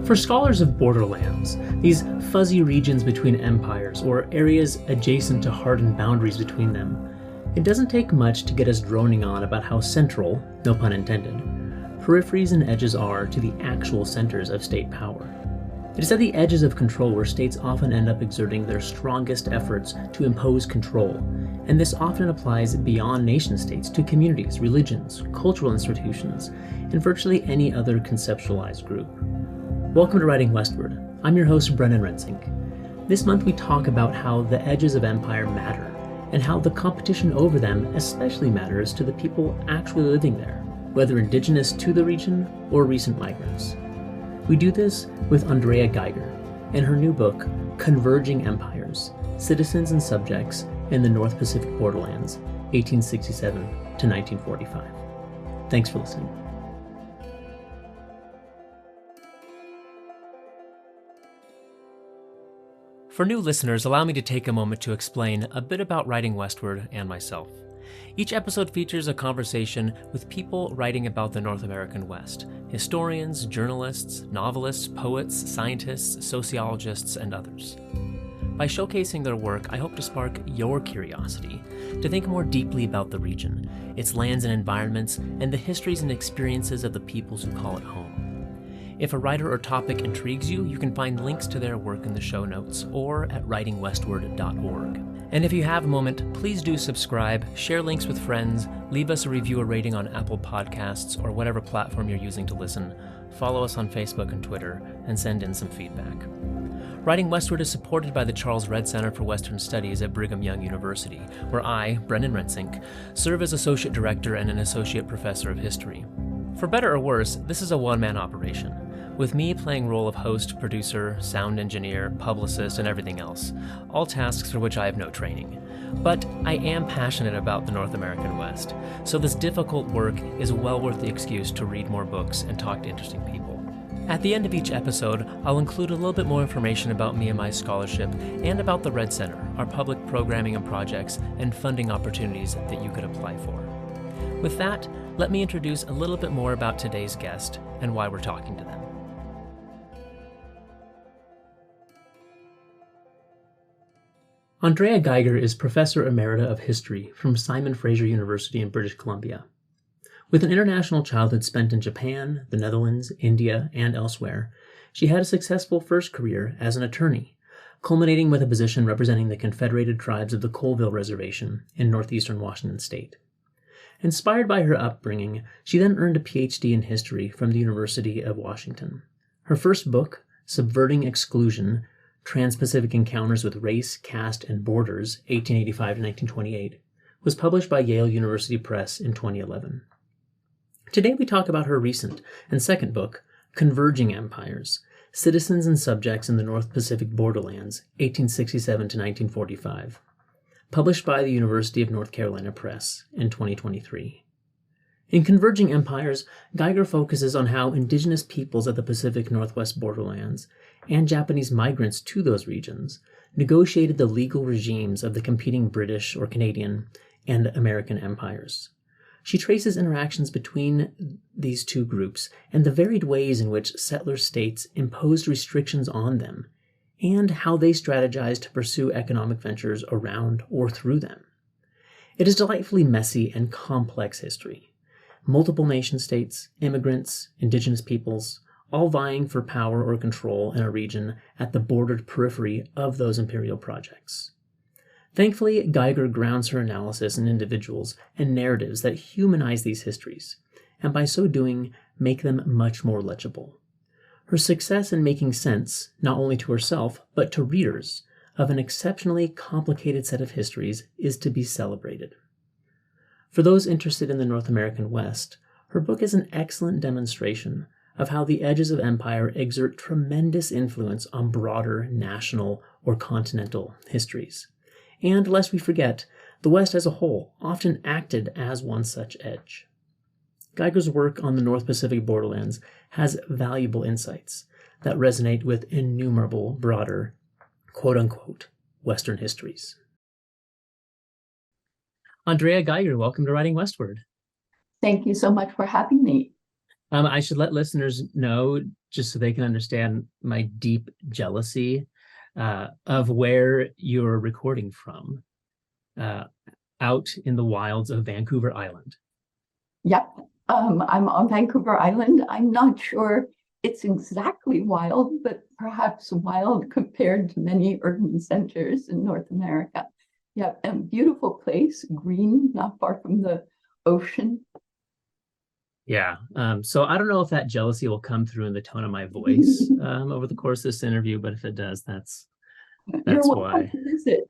For scholars of borderlands, these fuzzy regions between empires or areas adjacent to hardened boundaries between them, it doesn't take much to get us droning on about how central, no pun intended, peripheries and edges are to the actual centers of state power. It is at the edges of control where states often end up exerting their strongest efforts to impose control, and this often applies beyond nation-states to communities, religions, cultural institutions, and virtually any other conceptualized group. Welcome to Writing Westward. I'm your host, Brennan Rensink. This month we talk about how the edges of empire matter, and how the competition over them especially matters to the people actually living there, whether indigenous to the region or recent migrants. We do this with Andrea Geiger in her new book, Converging Empires, Citizens and Subjects in the North Pacific Borderlands, 1867 to 1945. Thanks for listening. For new listeners, allow me to take a moment to explain a bit about Writing Westward and myself. Each episode features a conversation with people writing about the North American West: historians, journalists, novelists, poets, scientists, sociologists, and others. By showcasing their work, I hope to spark your curiosity to think more deeply about the region, its lands and environments, and the histories and experiences of the peoples who call it home. If a writer or topic intrigues you, you can find links to their work in the show notes or at writingwestward.org. And if you have a moment, please do subscribe, share links with friends, leave us a review or rating on Apple Podcasts or whatever platform you're using to listen, follow us on Facebook and Twitter, and send in some feedback. Writing Westward is supported by the Charles Redd Center for Western Studies at Brigham Young University, where I, Brennan Rensink, serve as Associate Director and an Associate Professor of History. For better or worse, this is a one-man operation, with me playing role of host, producer, sound engineer, publicist, and everything else, all tasks for which I have no training. But I am passionate about the North American West, so this difficult work is well worth the excuse to read more books and talk to interesting people. At the end of each episode, I'll include a little bit more information about me and my scholarship, and about the Redd Center, our public programming and projects, and funding opportunities that you could apply for. With that, let me introduce a little bit more about today's guest and why we're talking to them. Andrea Geiger is Professor Emerita of History from Simon Fraser University in British Columbia. With an international childhood spent in Japan, the Netherlands, India, and elsewhere, she had a successful first career as an attorney, culminating with a position representing the Confederated Tribes of the Colville Reservation in northeastern Washington state. Inspired by her upbringing, she then earned a PhD in history from the University of Washington. Her first book, Subverting Exclusion: Trans-Pacific Encounters with Race, Caste, and Borders, 1885 to 1928, was published by Yale University Press in 2011. Today we talk about her recent and second book, Converging Empires, Citizens and Subjects in the North Pacific Borderlands, 1867 to 1945, published by the University of North Carolina Press in 2023. In Converging Empires, Geiger focuses on how indigenous peoples of the Pacific Northwest borderlands and Japanese migrants to those regions negotiated the legal regimes of the competing British or Canadian and American empires. She traces interactions between these two groups and the varied ways in which settler states imposed restrictions on them, and how they strategized to pursue economic ventures around or through them. It is delightfully messy and complex history. Multiple nation-states, immigrants, indigenous peoples, all vying for power or control in a region at the bordered periphery of those imperial projects. Thankfully, Geiger grounds her analysis in individuals and narratives that humanize these histories, and by so doing, make them much more legible. Her success in making sense, not only to herself, but to readers, of an exceptionally complicated set of histories is to be celebrated. For those interested in the North American West, her book is an excellent demonstration of how the edges of empire exert tremendous influence on broader national or continental histories. And lest we forget, the West as a whole often acted as one such edge. Geiger's work on the North Pacific Borderlands has valuable insights that resonate with innumerable broader, quote-unquote, Western histories. Andrea Geiger, welcome to Writing Westward. Thank you so much for having me. I should let listeners know, just so they can understand my deep jealousy of where you're recording from, uh, out in the wilds of Vancouver Island. Yep. I'm on Vancouver Island. I'm not sure it's exactly wild, but perhaps wild compared to many urban centers in North America. Yeah, a beautiful place, green, not far from the ocean. Yeah. So I don't know if that jealousy will come through in the tone of my voice over the course of this interview, but if it does, You're that's welcome why. to visit.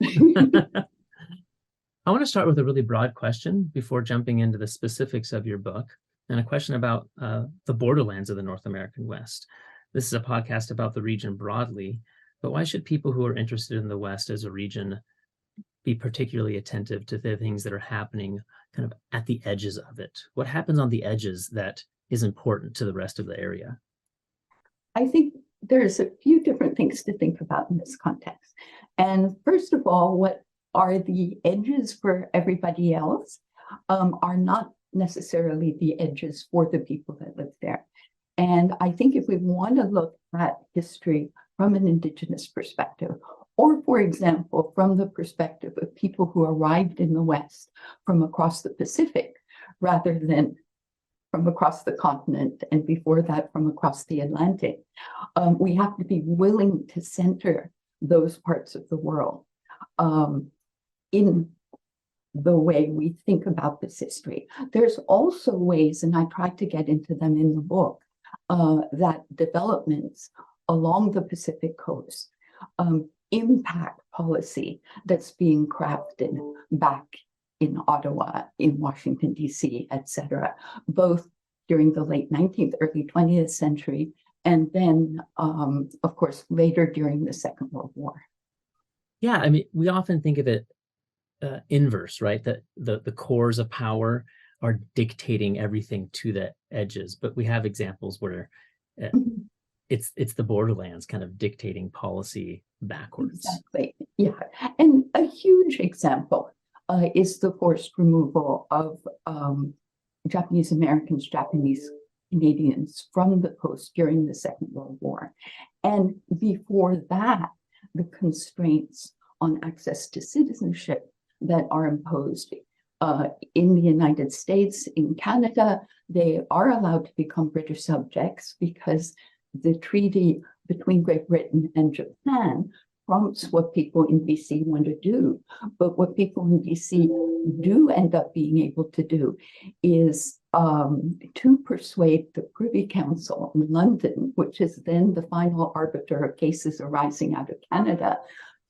I want to start with a really broad question before jumping into the specifics of your book, and a question about the borderlands of the North American West. This is a podcast about the region broadly, but why should people who are interested in the West as a region be particularly attentive to the things that are happening kind of at the edges of it? What happens on the edges that is important to the rest of the area? I think there's a few different things to think about in this context. And first of all, what are the edges for everybody else are not necessarily the edges for the people that live there. And I think if we want to look at history from an Indigenous perspective, or for example, from the perspective of people who arrived in the West from across the Pacific, rather than from across the continent, and before that from across the Atlantic, we have to be willing to center those parts of the world in the way we think about this history. There's also ways, and I tried to get into them in the book, that developments along the Pacific coast impact policy that's being crafted back in Ottawa, in Washington, D.C., et cetera, both during the late 19th, early 20th century, and then, of course, later during the Second World War. Yeah, I mean, we often think of it inverse, right? That the cores of power are dictating everything to the edges, but we have examples where it's the borderlands kind of dictating policy backwards. Exactly. Yeah, and a huge example is the forced removal of Japanese Americans, Japanese Canadians from the coast during the Second World War. And before that, the constraints on access to citizenship that are imposed in the United States, in Canada, they are allowed to become British subjects because the treaty between Great Britain and Japan prompts what people in BC want to do. But what people in BC do end up being able to do is to persuade the Privy Council in London, which is then the final arbiter of cases arising out of Canada,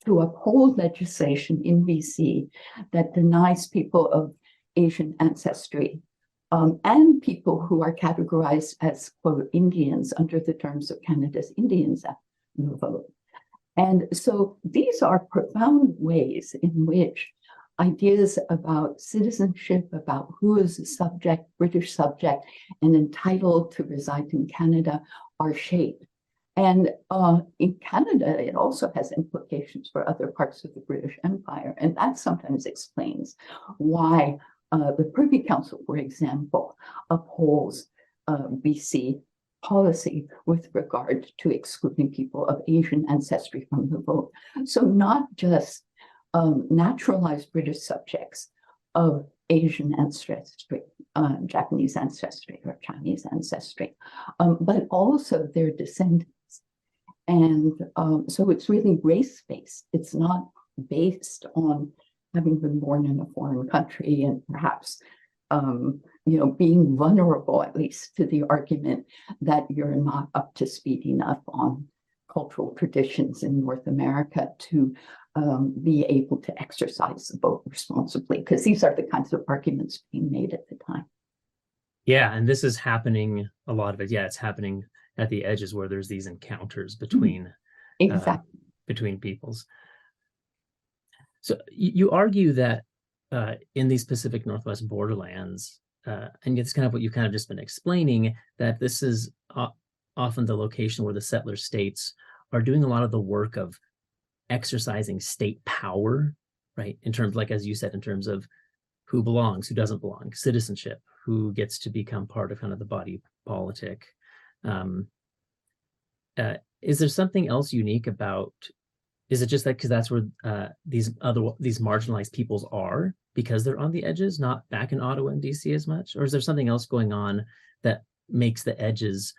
to uphold legislation in BC that denies people of Asian ancestry and people who are categorized as, quote, Indians under the terms of Canada's Indians Act, the vote. And so these are profound ways in which ideas about citizenship, about who is a subject, British subject, and entitled to reside in Canada are shaped. And in Canada, it also has implications for other parts of the British Empire. And that sometimes explains why the Privy Council, for example, upholds BC policy with regard to excluding people of Asian ancestry from the vote. So not just naturalized British subjects of Asian ancestry, Japanese ancestry, or Chinese ancestry, but also their descendants. And so it's really race-based. It's not based on having been born in a foreign country and perhaps being vulnerable, at least, to the argument that you're not up to speed enough on cultural traditions in North America to be able to exercise the vote responsibly, because these are the kinds of arguments being made at the time. Yeah, and this is happening, a lot of it. Yeah, it's happening at the edges where there's these encounters between between peoples. So you argue that in these Pacific Northwest borderlands, and it's kind of what you've kind of just been explaining, that this is often the location where the settler states are doing a lot of the work of exercising state power, right? In terms, like, as you said, in terms of who belongs, who doesn't belong, citizenship, who gets to become part of kind of the body politic. Um, is there something else unique about? Is it just that because that's where these marginalized peoples are because they're on the edges, not back in Ottawa and DC as much, or is there something else going on that makes the edges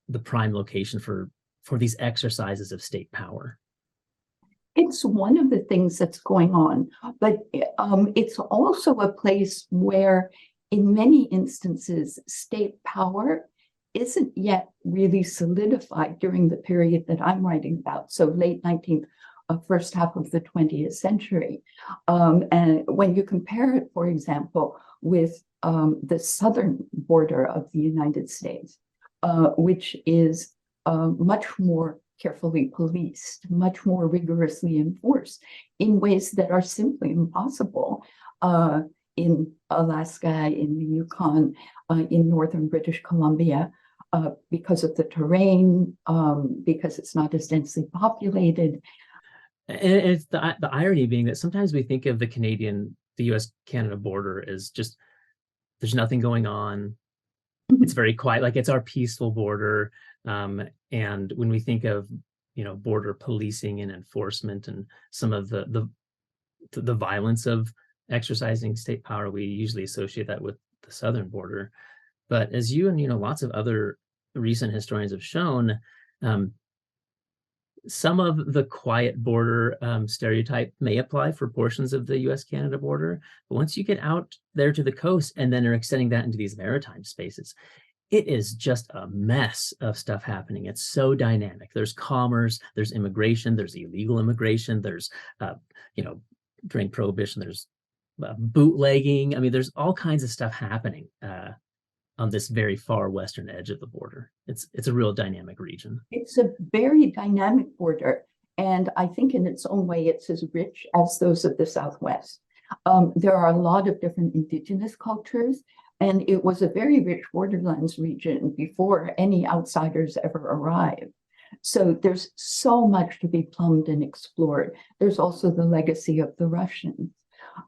the prime location for these exercises of state power? It's one of the things that's going on, but it's also a place where, in many instances, state power isn't yet really solidified during the period that I'm writing about, so late 19th, first half of the 20th century. And when you compare it, for example, with the southern border of the United States, which is much more carefully policed, much more rigorously enforced in ways that are simply impossible in Alaska, in the Yukon, in northern British Columbia, because of the terrain, because it's not as densely populated. And it's the irony being that sometimes we think of the US-Canada border as just, there's nothing going on. It's very quiet, like it's our peaceful border. And when we think of, border policing and enforcement and some of the violence of exercising state power, we usually associate that with the southern border. But as you and lots of other recent historians have shown, some of the quiet border stereotype may apply for portions of the US-Canada border, but once you get out there to the coast and then are extending that into these maritime spaces, it is just a mess of stuff happening. It's so dynamic. There's commerce, there's immigration, there's illegal immigration, there's, during Prohibition, there's bootlegging. I mean, there's all kinds of stuff happening on this very far western edge of the border. It's a real dynamic region. It's a very dynamic border, and I think in its own way, it's as rich as those of the Southwest. There are a lot of different indigenous cultures, and it was a very rich borderlands region before any outsiders ever arrived. So there's so much to be plumbed and explored. There's also the legacy of the Russians.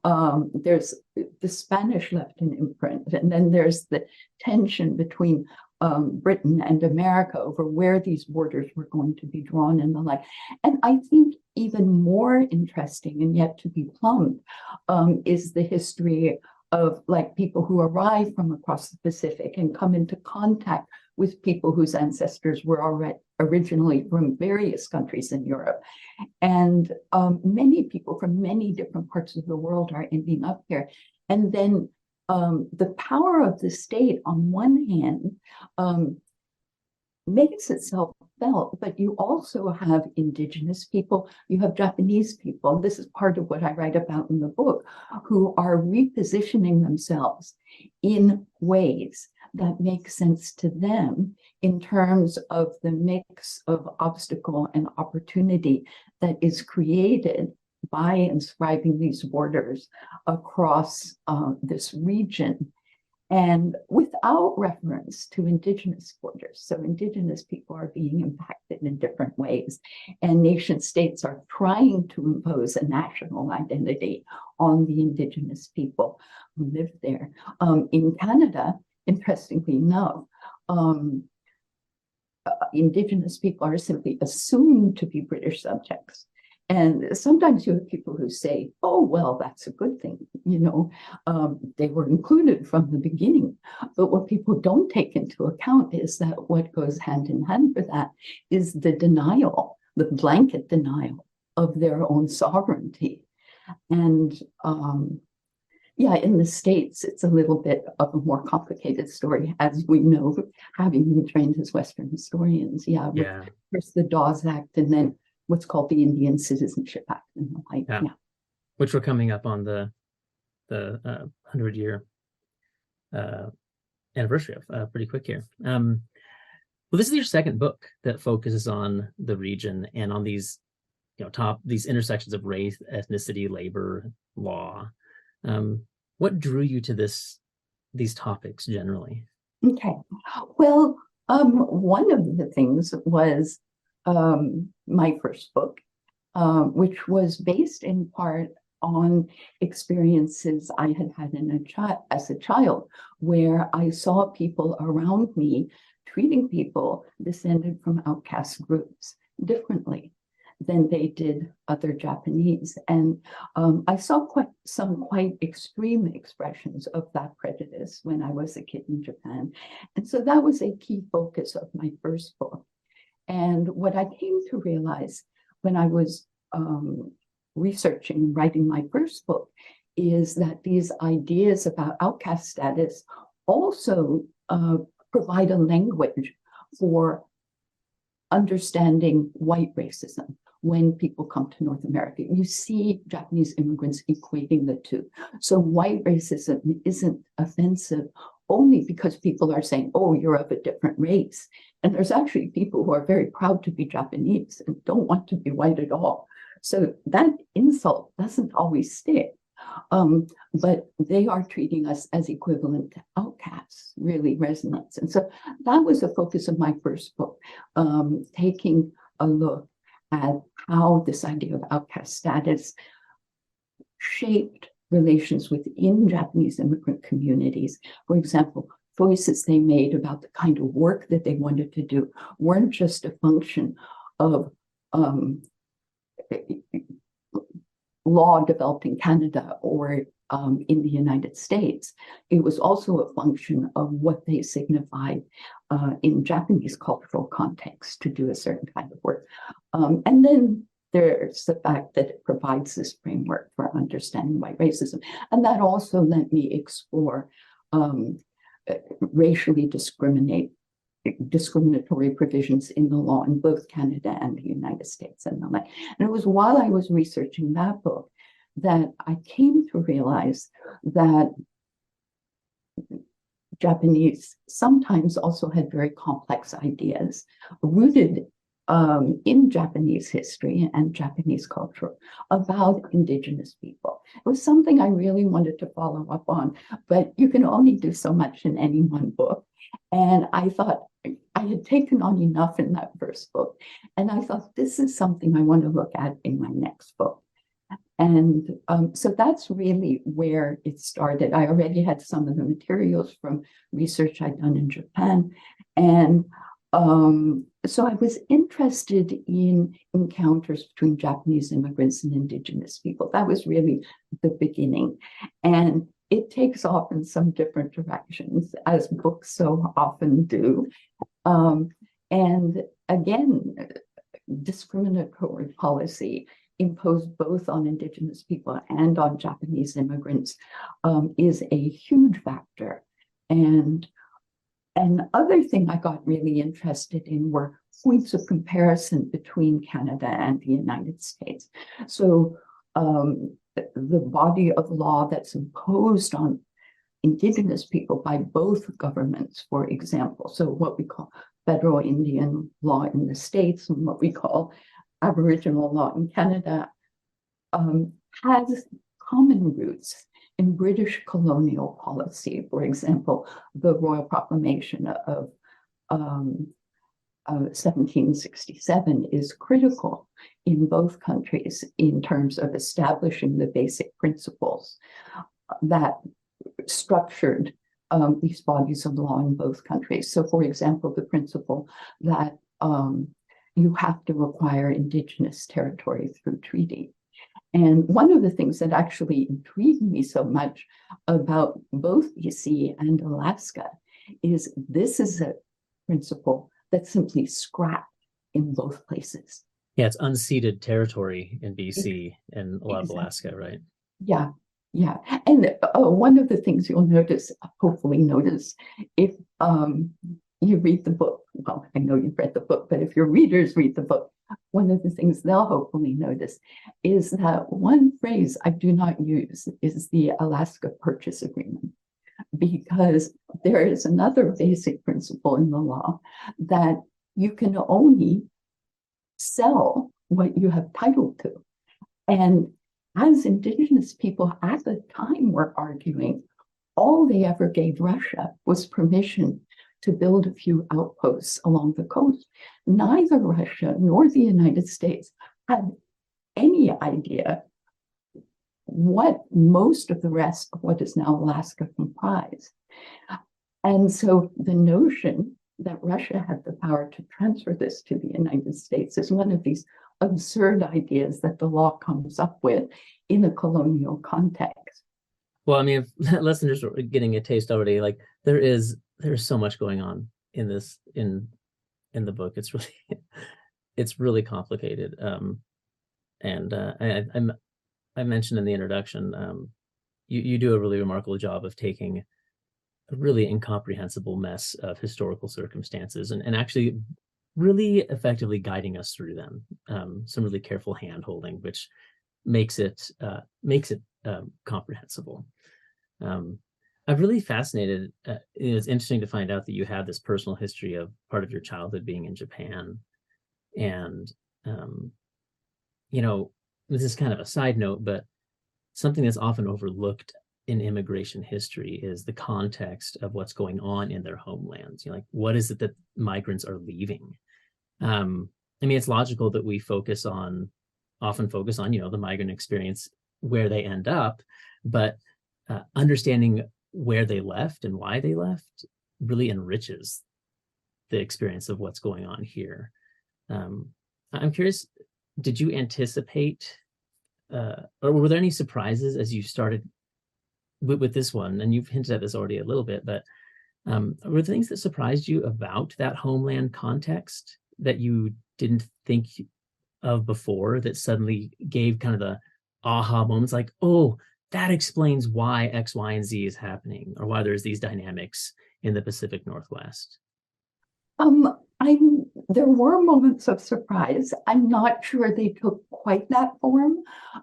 There's the Spanish left an imprint, and then there's the tension between Britain and America over where these borders were going to be drawn and the like. And I think even more interesting and yet to be plumbed is the history of people who arrive from across the Pacific and come into contact with people whose ancestors were originally from various countries in Europe. And many people from many different parts of the world are ending up here. And then the power of the state, on one hand, makes itself felt, but you also have indigenous people, you have Japanese people, this is part of what I write about in the book, who are repositioning themselves in ways that make sense to them in terms of the mix of obstacle and opportunity that is created by inscribing these borders across this region, and without reference to indigenous borders. So indigenous people are being impacted in different ways, and nation states are trying to impose a national identity on the indigenous people who live there. In Canada, interestingly enough, indigenous people are simply assumed to be British subjects. And sometimes you have people who say, oh, well, that's a good thing. They were included from the beginning. But what people don't take into account is that what goes hand in hand with that is the denial, the blanket denial of their own sovereignty. And in the States, it's a little bit of a more complicated story, as we know, having been trained as Western historians. First the Dawes Act, and then what's called the Indian Citizenship Act and the like. Yeah. Which we're coming up on the 100-year anniversary of pretty quick here. Well, this is your second book that focuses on the region and on these, these intersections of race, ethnicity, labor, law. What drew you to these topics generally? Okay. Well, one of the things was my first book, which was based in part on experiences I had had as a child, where I saw people around me treating people descended from outcast groups differently than they did other Japanese. And I saw some quite extreme expressions of that prejudice when I was a kid in Japan. And so that was a key focus of my first book. And what I came to realize when I was researching and writing my first book is that these ideas about outcast status also provide a language for understanding white racism. When people come to North America, you see Japanese immigrants equating the two. So white racism isn't offensive only because people are saying, oh, you're of a different race. And there's actually people who are very proud to be Japanese and don't want to be white at all. So that insult doesn't always stick. But they are treating us as equivalent to outcasts, really resonates. And so that was the focus of my first book, taking a look at how this idea of outcast status shaped relations within Japanese immigrant communities. For example, choices they made about the kind of work that they wanted to do weren't just a function of law developed in Canada or in the United States. It was also a function of what they signified in Japanese cultural context to do a certain kind of work. And then there's the fact that it provides this framework for understanding white racism. And that also let me explore racially discriminatory provisions in the law in both Canada and the United States and the like. And it was while I was researching that book that I came to realize that Japanese sometimes also had very complex ideas rooted in Japanese history and Japanese culture about indigenous people. It was something I really wanted to follow up on, but you can only do so much in any one book. And I thought I had taken on enough in that first book. And I thought, this is something I want to look at in my next book. And so that's really where it started. I already had some of the materials from research I'd done in Japan. And so I was interested in encounters between Japanese immigrants and indigenous people. That was really the beginning. And it takes off in some different directions, as books so often do. And again, discriminatory policy imposed both on indigenous people and on Japanese immigrants is a huge factor. And other thing I got really interested in were points of comparison between Canada and the United States. So the body of law that's imposed on indigenous people by both governments, for example, so what we call federal Indian law in the States and what we call Aboriginal law in Canada, has common roots in British colonial policy. For example, the Royal Proclamation of 1767 is critical in both countries in terms of establishing the basic principles that structured these bodies of law in both countries. So, for example, the principle that you have to require indigenous territory through treaty. And one of the things that actually intrigued me so much about both BC and Alaska is this is a principle that's simply scrapped in both places. Yeah, it's unceded territory in BC and a lot of Alaska, right? Yeah, yeah. And one of the things you'll notice, hopefully notice, if you read the book, well, I know you've read the book, but if your readers read the book, one of the things they'll hopefully notice is that one phrase I do not use is the Alaska Purchase Agreement, because there is another basic principle in the law that you can only sell what you have title to. And as indigenous people at the time were arguing, all they ever gave Russia was permission to build a few outposts along the coast. Neither Russia nor the United States had any idea what most of the rest of what is now Alaska comprised. And so the notion that Russia had the power to transfer this to the United States is one of these absurd ideas that the law comes up with in a colonial context. Well, I mean, if listeners are getting a taste already, like there's so much going on in this in the book. It's really complicated. And I mentioned in the introduction, you do a really remarkable job of taking a really incomprehensible mess of historical circumstances and actually really effectively guiding us through them. Some really careful hand holding, which makes it comprehensible. I'm really fascinated. It's interesting to find out that you had this personal history of part of your childhood being in Japan. And, this is kind of a side note, but something that's often overlooked in immigration history is the context of what's going on in their homelands. Like, what is it that migrants are leaving? I mean, it's logical that we often focus on, the migrant experience, where they end up, but understanding where they left and why they left really enriches the experience of what's going on here. I'm curious, did you anticipate, or were there any surprises as you started with this one? And you've hinted at this already a little bit, but were there things that surprised you about that homeland context that you didn't think of before, that suddenly gave kind of the aha moments, like, oh, that explains why X, Y, and Z is happening, or why there's these dynamics in the Pacific Northwest? There were moments of surprise. I'm not sure they took quite that form,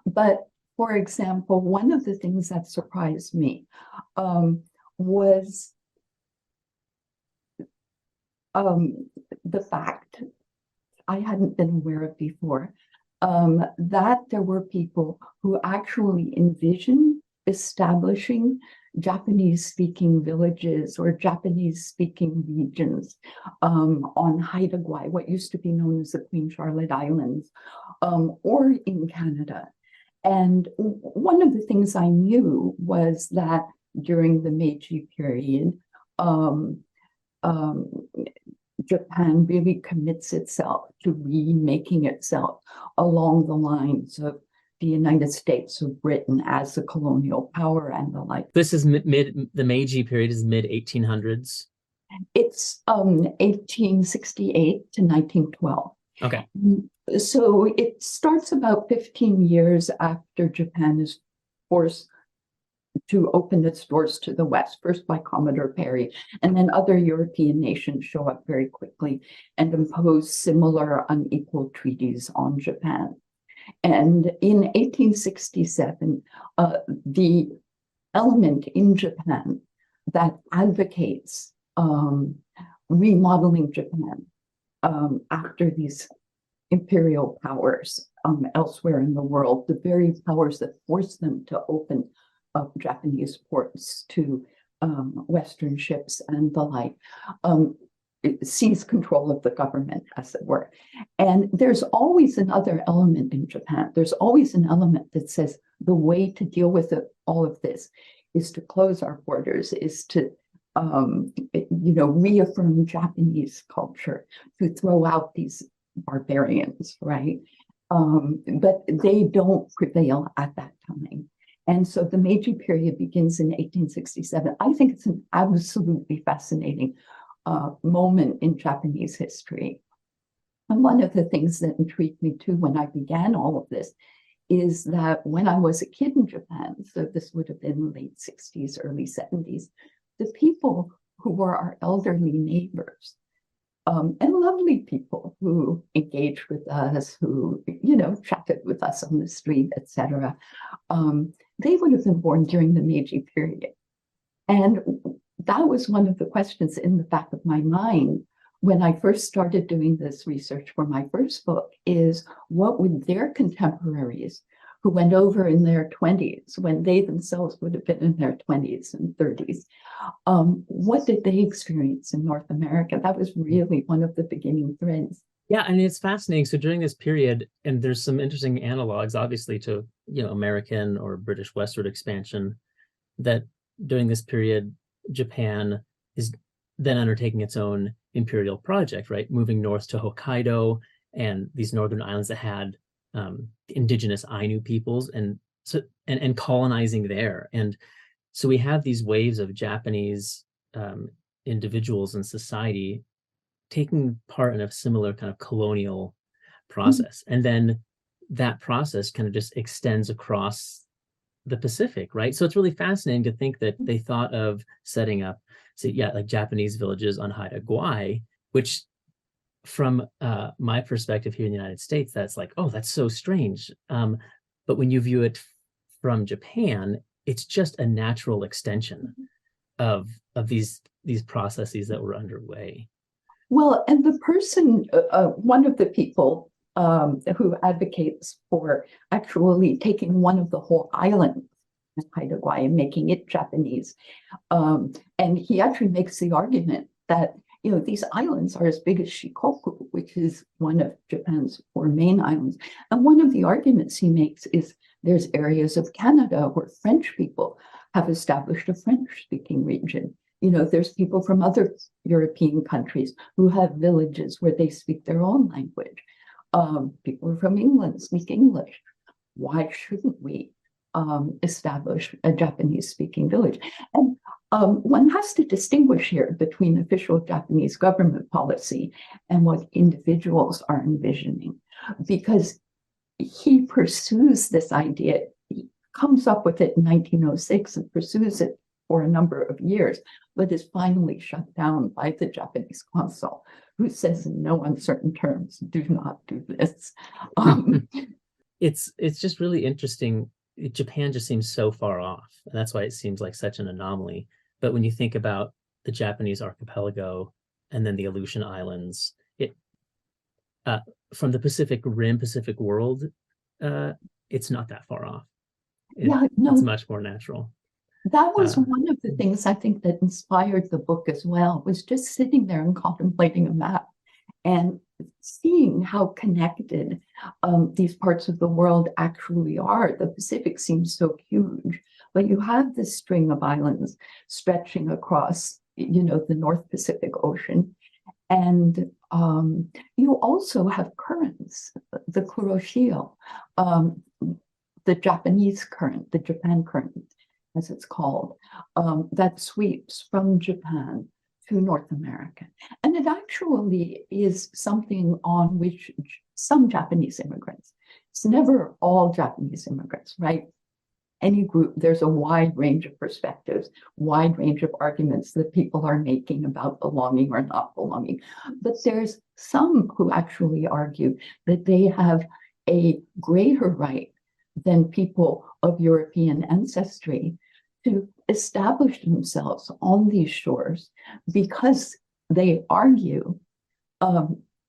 but for example, one of the things that surprised me was the fact I hadn't been aware of before, that there were people who actually envisioned establishing Japanese-speaking villages or Japanese-speaking regions on Haida Gwaii, what used to be known as the Queen Charlotte Islands, or in Canada. And one of the things I knew was that during the Meiji period, Japan really commits itself to remaking itself along the lines of the United States of Britain as a colonial power and the like. This is the Meiji period is mid 1800s. It's 1868 to 1912. Okay. So it starts about 15 years after Japan is forced to open its doors to the West, first by Commodore Perry, and then other European nations show up very quickly and impose similar unequal treaties on Japan. And in 1867, the element in Japan that advocates remodeling Japan after these imperial powers elsewhere in the world, the very powers that forced them to open up Japanese ports to Western ships and the like, seize control of the government, as it were. And there's always another element in Japan. There's always an element that says the way to deal with all of this is to close our borders, is to reaffirm Japanese culture, to throw out these barbarians, right? But they don't prevail at that time. And so the Meiji period begins in 1867. I think it's an absolutely fascinating moment in Japanese history. And one of the things that intrigued me too when I began all of this is that when I was a kid in Japan, so this would have been late 60s, early 70s, the people who were our elderly neighbors, and lovely people who engaged with us, who, chatted with us on the street, etc., they would have been born during the Meiji period. And that was one of the questions in the back of my mind when I first started doing this research for my first book, is what would their contemporaries who went over in their 20s, when they themselves would have been in their 20s and 30s, what did they experience in North America? That was really one of the beginning threads. Yeah, and it's fascinating. So during this period, and there's some interesting analogs, obviously, to American or British westward expansion, that during this period, Japan is then undertaking its own imperial project, right? Moving north to Hokkaido and these northern islands that had indigenous Ainu peoples, and colonizing there. And so we have these waves of Japanese individuals in society taking part in a similar kind of colonial process. And then that process kind of just extends across the Pacific, right? So it's really fascinating to think that they thought of setting up, like Japanese villages on Haida Gwaii, which from my perspective here in the United States, that's like, oh, that's so strange. But when you view it from Japan, it's just a natural extension of these processes that were underway. Well, and the person, one of the people who advocates for actually taking one of the whole island, Haida Gwaii, and making it Japanese, and he actually makes the argument that these islands are as big as Shikoku, which is one of Japan's 4 main islands. And one of the arguments he makes is there's areas of Canada where French people have established a French-speaking region. There's people from other European countries who have villages where they speak their own language. People from England speak English. Why shouldn't we establish a Japanese-speaking village? And one has to distinguish here between official Japanese government policy and what individuals are envisioning, because he pursues this idea. He comes up with it in 1906 and pursues it for a number of years, but is finally shut down by the Japanese consul, who says in no uncertain terms, do not do this. It's just really interesting. Japan just seems so far off, and that's why it seems like such an anomaly. But when you think about the Japanese archipelago and then the Aleutian Islands, from the Pacific Rim, Pacific world, it's not that far off. It's much more natural. That was one of the things I think that inspired the book as well, was just sitting there and contemplating a map and seeing how connected these parts of the world actually are. The Pacific seems so huge, but you have this string of islands stretching across, the North Pacific Ocean. And you also have currents, the Kuroshio, the Japanese current, the Japan current, as it's called, that sweeps from Japan to North America. And it actually is something on which some Japanese immigrants, it's never all Japanese immigrants, right? Any group, there's a wide range of perspectives, wide range of arguments that people are making about belonging or not belonging. But there's some who actually argue that they have a greater right than people of European ancestry to establish themselves on these shores, because they argue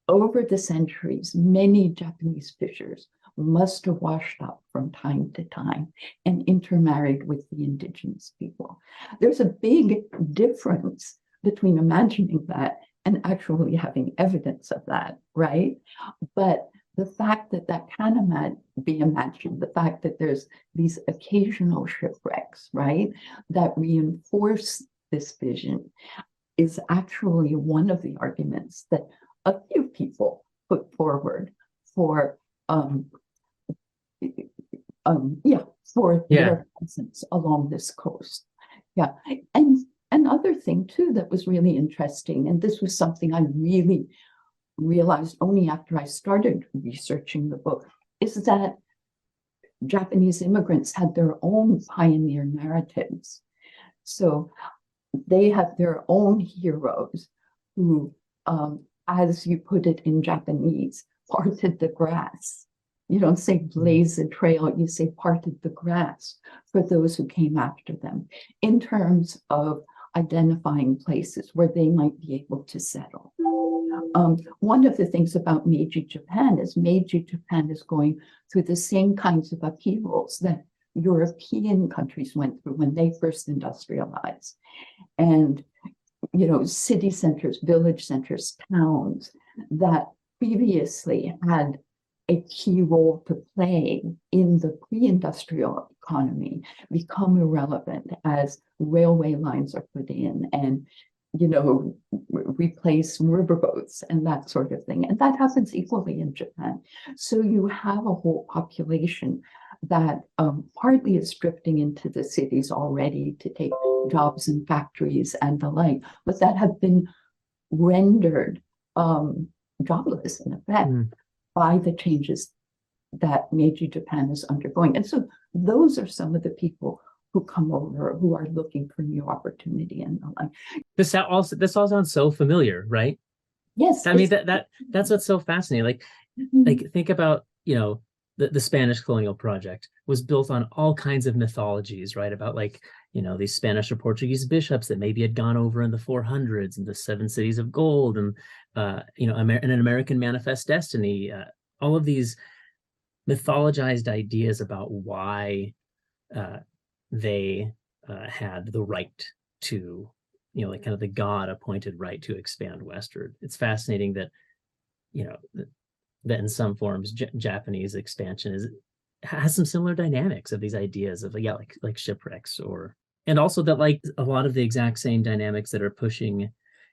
over the centuries, many Japanese fishers must have washed up from time to time and intermarried with the indigenous people. There's a big difference between imagining that and actually having evidence of that, right? But the fact that that can be imagined, the fact that there's these occasional shipwrecks, right, that reinforce this vision, is actually one of the arguments that a few people put forward for their presence along this coast. Yeah. And another thing too that was really interesting, and this was something I really realized only after I started researching the book, is that Japanese immigrants had their own pioneer narratives. So they have their own heroes who, as you put it in Japanese, parted the grass. You don't say blaze a trail, you say parted the grass for those who came after them, in terms of identifying places where they might be able to settle. One of the things about Meiji Japan is going through the same kinds of upheavals that European countries went through when they first industrialized. And, city centers, village centers, towns that previously had a key role to play in the pre-industrial economy become irrelevant as railway lines are put in and, replace riverboats and that sort of thing. And that happens equally in Japan. So you have a whole population that partly is drifting into the cities already to take jobs in factories and the like, but that have been rendered jobless in effect by the changes that Meiji Japan is undergoing. And so those are some of the people who come over who are looking for new opportunity and the like. This all sounds so familiar, right? Yes. I mean that's what's so fascinating. Like think about, the Spanish colonial project was built on all kinds of mythologies, right? About these Spanish or Portuguese bishops that maybe had gone over in the 400s and the seven cities of gold and, an American manifest destiny, all of these mythologized ideas about why they had the right to, kind of the God appointed right to expand westward. It's fascinating that, that in some forms Japanese expansion has some similar dynamics of these ideas of like shipwrecks, and also that a lot of the exact same dynamics that are pushing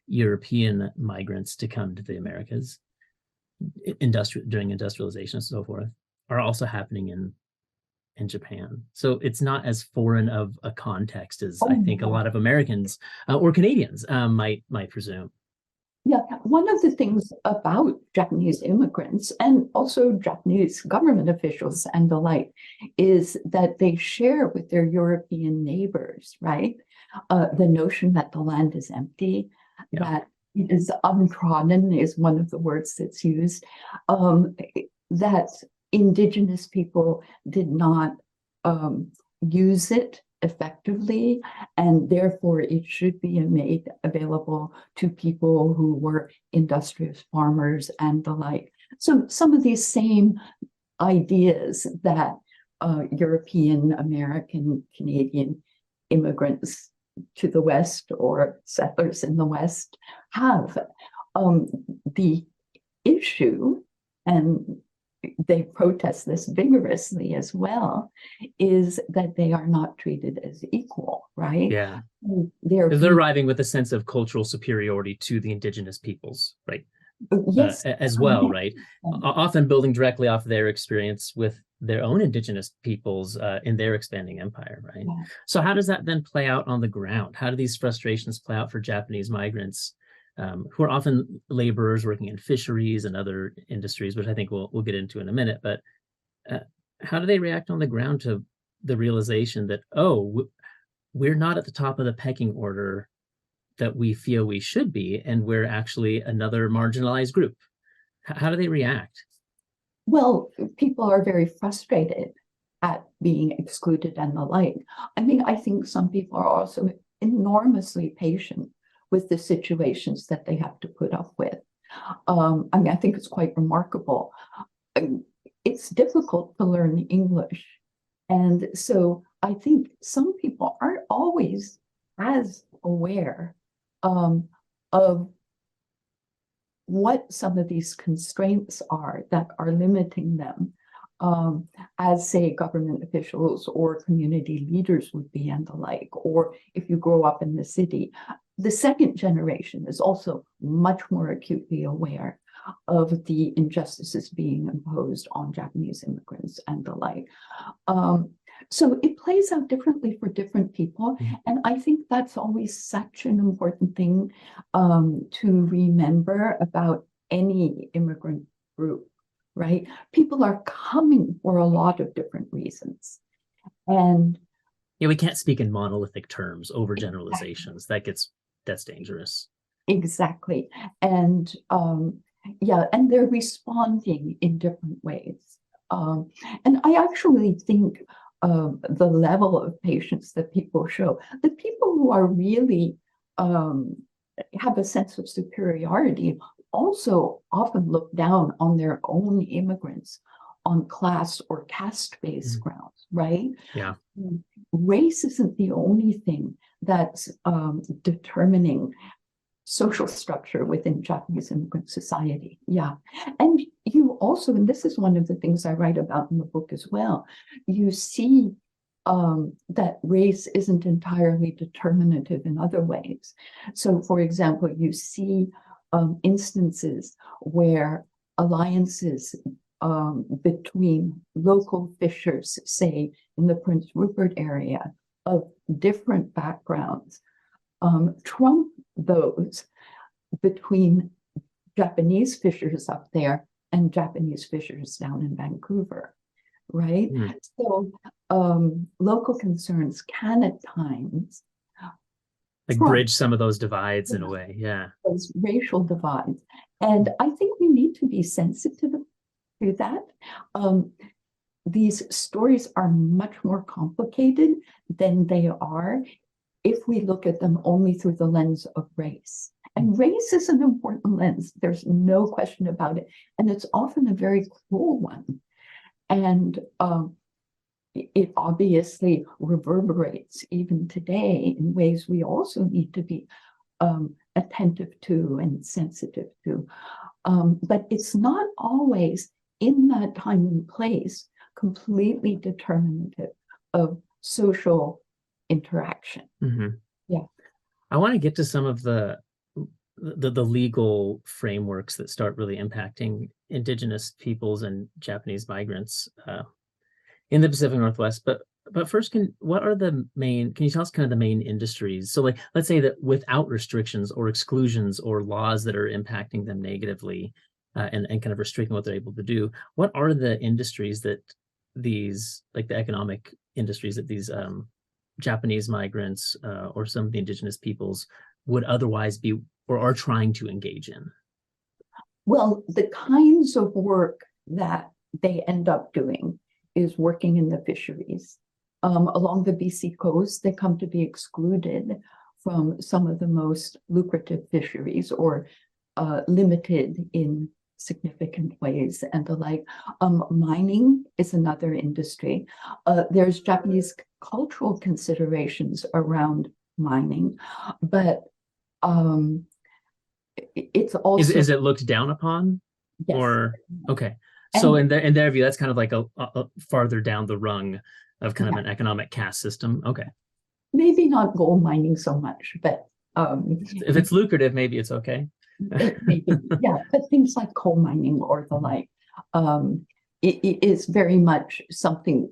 European migrants to come to the Americas during industrialization and so forth are also happening in Japan. So it's not as foreign of a context as I think a lot of Americans or Canadians might presume. Yeah, one of the things about Japanese immigrants and also Japanese government officials and the like is that they share with their European neighbors, right? The notion that the land is empty, that it is untrodden is one of the words that's used, that indigenous people did not use it effectively, and therefore it should be made available to people who were industrious farmers and the like. So some of these same ideas that European, American, Canadian immigrants to the West or settlers in the West have. The issue, and they protest this vigorously as well, is that they are not treated as equal, right? Yeah. They're arriving with a sense of cultural superiority to the indigenous peoples, right? Yes. As well, right? Often building directly off their experience with their own indigenous peoples in their expanding empire, right? Yeah. So how does that then play out on the ground? How do these frustrations play out for Japanese migrants who are often laborers working in fisheries and other industries, which I think we'll get into in a minute. But how do they react on the ground to the realization that, we're not at the top of the pecking order that we feel we should be, and we're actually another marginalized group? How do they react? Well, people are very frustrated at being excluded and the like. I mean, I think some people are also enormously patient with the situations that they have to put up with. I think it's quite remarkable. It's difficult to learn English. And so I think some people aren't always as aware of what some of these constraints are that are limiting them, as, say, government officials or community leaders would be and the like, or if you grow up in the city. The second generation is also much more acutely aware of the injustices being imposed on Japanese immigrants and the like. So it plays out differently for different people. And I think that's always such an important thing to remember about any immigrant group, right? People are coming for a lot of different reasons. And yeah, we can't speak in monolithic terms, overgeneralizations. That's dangerous. Exactly. And and they're responding in different ways. And I actually think the level of patience that people show, the people who are really have a sense of superiority also often look down on their own immigrants on class or caste-based grounds, right? Yeah. Race isn't the only thing that's determining social structure within Japanese immigrant society. Yeah. And you also, and this is one of the things I write about in the book as well, you see that race isn't entirely determinative in other ways. So, for example, you see instances where alliances between local fishers, say in the Prince Rupert area, of different backgrounds, trump those between Japanese fishers up there and Japanese fishers down in Vancouver, right? Mm. So local concerns can at times Like trump bridge some of those divides in a way. Yeah. those racial divides. And I think we need to be sensitive to that. These stories are much more complicated than they are if we look at them only through the lens of race. And race is an important lens. There's no question about it. And it's often a very cruel one. And it obviously reverberates even today in ways we also need to be attentive to and sensitive to. But it's not always in that time and place completely determinative of social interaction. Mm-hmm. Yeah. I want to get to some of the legal frameworks that start really impacting Indigenous peoples and Japanese migrants in the Pacific Northwest. But first, can you tell us kind of the main industries? So like, let's say that without restrictions or exclusions or laws that are impacting them negatively and kind of restricting what they're able to do, what are the industries that these, like the economic industries that these Japanese migrants or some of the Indigenous peoples would otherwise be or are trying to engage in? Well, the kinds of work that they end up doing is working in the fisheries. Along the BC coast, they come to be excluded from some of the most lucrative fisheries or limited in significant ways and the like. Mining is another industry. There's Japanese cultural considerations around mining, but it's also is it looked down upon? yes. Or okay, so in their view, that's kind of like a farther down the rung of kind of an economic caste system. Okay, maybe not gold mining so much, but if it's lucrative, maybe it's okay. maybe, yeah, but things like coal mining or the like, it is very much something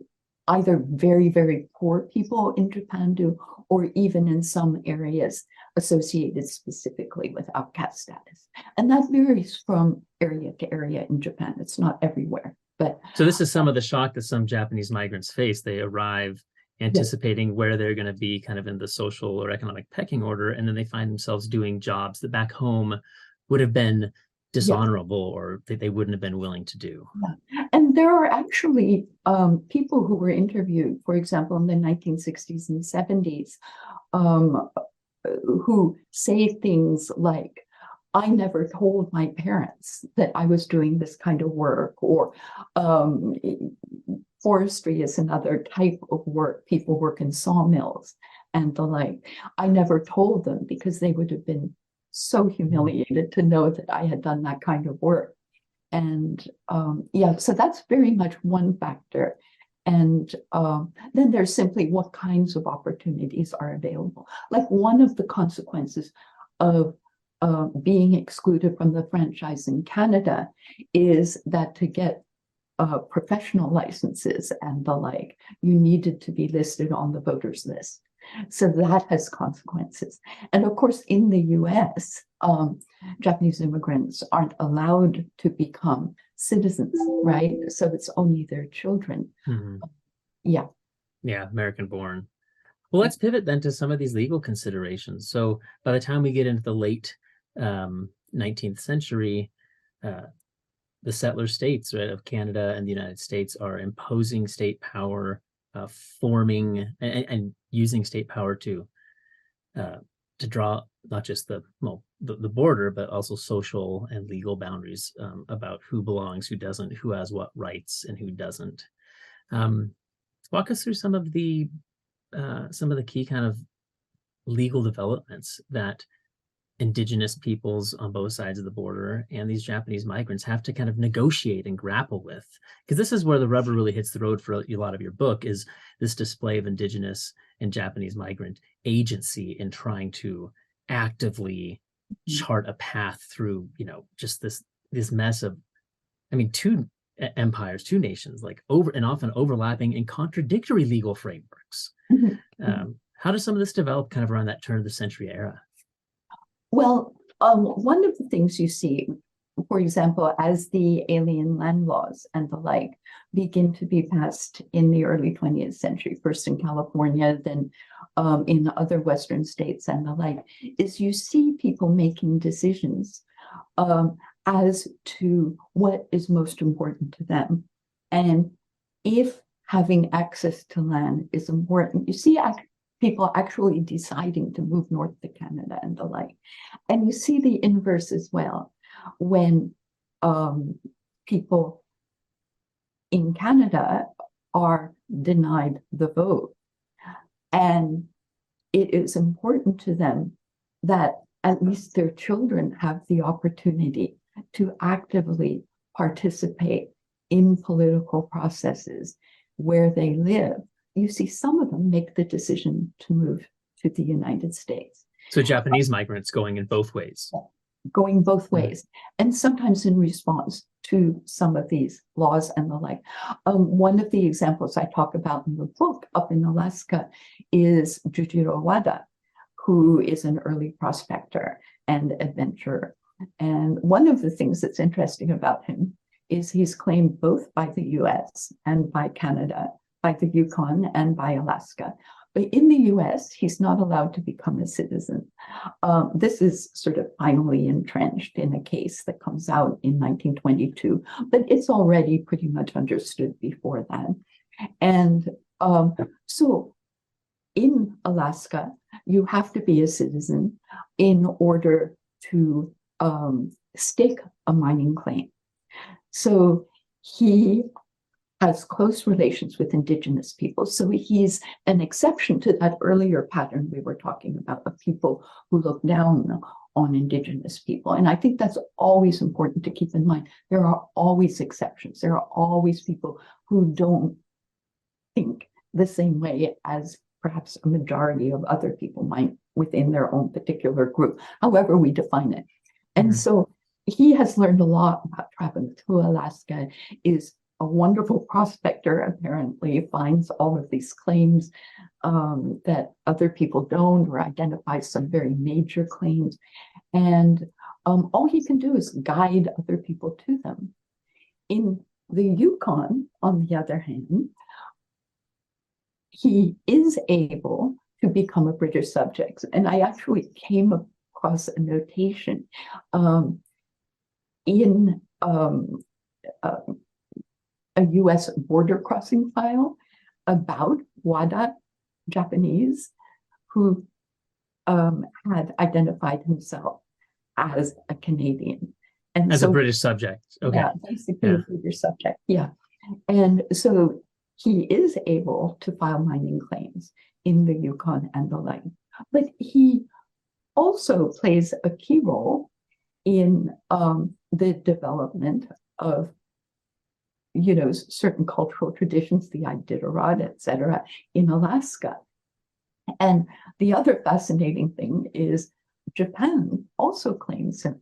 either very, very poor people in Japan do, or even in some areas associated specifically with outcast status. And that varies from area to area in Japan. It's not everywhere. But so this is some of the shock that some Japanese migrants face. They arrive anticipating where they're going to be kind of in the social or economic pecking order, and then they find themselves doing jobs that back home would have been dishonorable or that they wouldn't have been willing to do. Yeah. And there are actually people who were interviewed, for example, in the 1960s and 70s, who say things like, I never told my parents that I was doing this kind of work, or forestry is another type of work. People work in sawmills and the like. I never told them because they would have been so humiliated to know that I had done that kind of work. And so that's very much one factor. And then there's simply what kinds of opportunities are available. Like one of the consequences of being excluded from the franchise in Canada is that to get professional licenses and the like, you needed to be listed on the voters list. So that has consequences. And of course, in the US, Japanese immigrants aren't allowed to become citizens, right? So it's only their children. Mm-hmm. Yeah. Yeah, American born. Well, let's pivot then to some of these legal considerations. So by the time we get into the late 19th century, the settler states, right, of Canada and the United States are imposing state power, forming and using state power to draw not just the border, but also social and legal boundaries about who belongs, who doesn't, who has what rights, and who doesn't. Walk us through some of the key kind of legal developments that indigenous peoples on both sides of the border and these Japanese migrants have to kind of negotiate and grapple with. Because this is where the rubber really hits the road for a lot of your book, is this display of indigenous and Japanese migrant agency in trying to actively chart a path through, just this mess of, two empires, two nations, like over and often overlapping and contradictory legal frameworks. How does some of this develop kind of around that turn of the century era? Well, one of the things you see, for example, as the alien land laws and the like begin to be passed in the early 20th century, first in California, then in other Western states and the like, is you see people making decisions as to what is most important to them. And if having access to land is important, you see people actually deciding to move north to Canada and the like. And you see the inverse as well, when people in Canada are denied the vote. And it is important to them that at least their children have the opportunity to actively participate in political processes where they live. You see some of them make the decision to move to the United States. So Japanese migrants going in both ways. Going both ways, and sometimes in response to some of these laws and the like. One of the examples I talk about in the book up in Alaska is Jujiro Wada, who is an early prospector and adventurer. And one of the things that's interesting about him is he's claimed both by the US and by Canada, by the Yukon and by Alaska. But in the US, he's not allowed to become a citizen. This is sort of finally entrenched in a case that comes out in 1922, but it's already pretty much understood before that. And so in Alaska, you have to be a citizen in order to stake a mining claim. So he has close relations with indigenous people. So he's an exception to that earlier pattern we were talking about of people who look down on indigenous people. And I think that's always important to keep in mind. There are always exceptions. There are always people who don't think the same way as perhaps a majority of other people might within their own particular group, however we define it. And so he has learned a lot about traveling to Alaska, is a wonderful prospector, apparently, finds all of these claims that other people don't, or identifies some very major claims. And all he can do is guide other people to them. In the Yukon, on the other hand, he is able to become a British subject. And I actually came across a notation in a US border crossing file about Wada, Japanese, who had identified himself as a Canadian. And as so, a British subject. Okay. Yeah, basically a British subject. Yeah. And so he is able to file mining claims in the Yukon and the like. But he also plays a key role in the development of certain cultural traditions, the Iditarod, et cetera, in Alaska. And the other fascinating thing is Japan also claims him